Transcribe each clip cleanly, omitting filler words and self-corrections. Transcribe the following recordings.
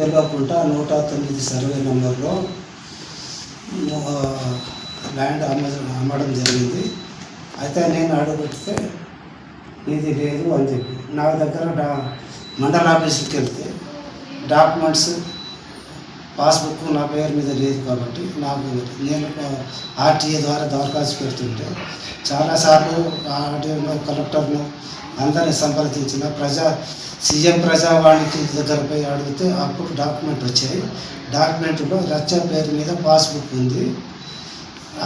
తెలియకుండా 109 సర్వే నెంబర్లో ల్యాండ్ అమ్మడం జరిగింది. అయితే నేను అడుగుపెడితే ఇది లేదు అని చెప్పి నా దగ్గర మండల ఆఫీస్కి వెళ్తే డాక్యుమెంట్స్ పాస్బుక్ నా పేరు మీద లేదు కాబట్టి నేను ఆర్టీఏ ద్వారా దరఖాస్తు పెడుతుంటే చాలాసార్లు ఆర్టీఓలో కలెక్టర్ను అందరినీ సంప్రదించిన సీఎం ప్రజావాణికి దగ్గర పోయి అడిగితే అప్పుడు డాక్యుమెంట్ వచ్చాయి. డాక్యుమెంట్లో రచ్చ పేరు మీద పాస్బుక్ ఉంది,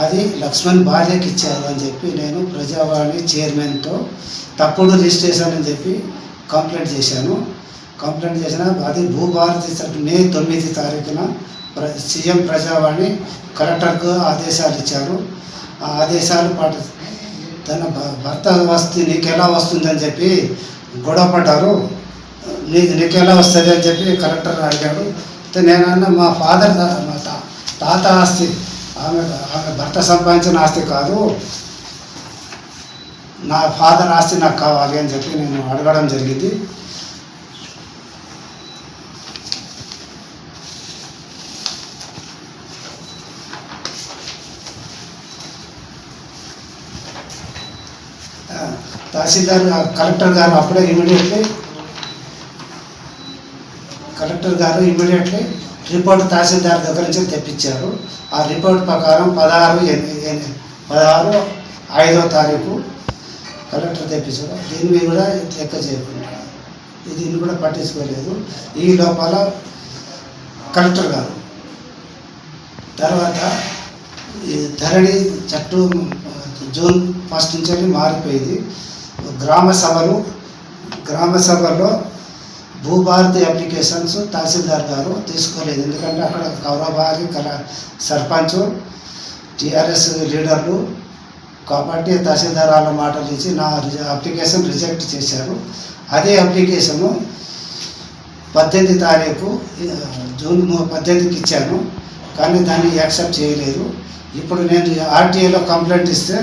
అది లక్ష్మణ్ భార్యకి ఇచ్చారు అని చెప్పి నేను ప్రజావాణి చైర్మన్తో తప్పుడు రిజిస్ట్రేషన్ అని చెప్పి కంప్లైంట్ చేశాను. అది భూభారతి మే 9 తారీఖున సీఎం ప్రజావాణి కలెక్టర్కు ఆదేశాలు ఇచ్చారు. ఆ ఆదేశాలు తన భర్త నీకు ఎలా వస్తుందని చెప్పి గొడవపడ్డారు. నీకు ఎలా వస్తుంది అని చెప్పి కలెక్టర్ అడిగాడు. నేనన్నా మా ఫాదర్ మా తాత ఆస్తి, ఆమె భర్త సంపాదించిన ఆస్తి కాదు, నా ఫాదర్ ఆస్తి నాకు కావాలి అని చెప్పి నేను అడగడం జరిగింది. తహసీల్దార్ కలెక్టర్ గారు అప్పుడే ఇమీడియట్లీ రిపోర్ట్ తహసీల్దార్ దగ్గర నుంచి తెప్పించారు. ఆ రిపోర్ట్ ప్రకారం 16/5 తారీఖు కలెక్టర్ తెప్పించారు. దీన్ని కూడా లెక్క చేయకుండా దీన్ని కూడా పట్టించుకోలేదు. ఈ లోపల కలెక్టర్ గారు తర్వాత ఈ ధరణి చట్టం జూన్ 1 నుంచి మారిపోయింది. గ్రామ సభలో భూభారతి అప్లికేషన్స్ తహసీల్దార్ గారు తీసుకోలేదు. ఎందుకంటే అక్కడ కౌరవారి సర్పంచ్ టీఆర్ఎస్ లీడర్లు కాబట్టి తహసీల్దార్ వాళ్ళ మాటలు ఇచ్చి నా అప్లికేషన్ రిజెక్ట్ చేశారు. అదే అప్లికేషను 18 తారీఖు జూన్ 18కి ఇచ్చాను, కానీ దాన్ని యాక్సెప్ట్ చేయలేదు. ఇప్పుడు నేను ఆర్టీఏలో కంప్లైంట్ ఇస్తే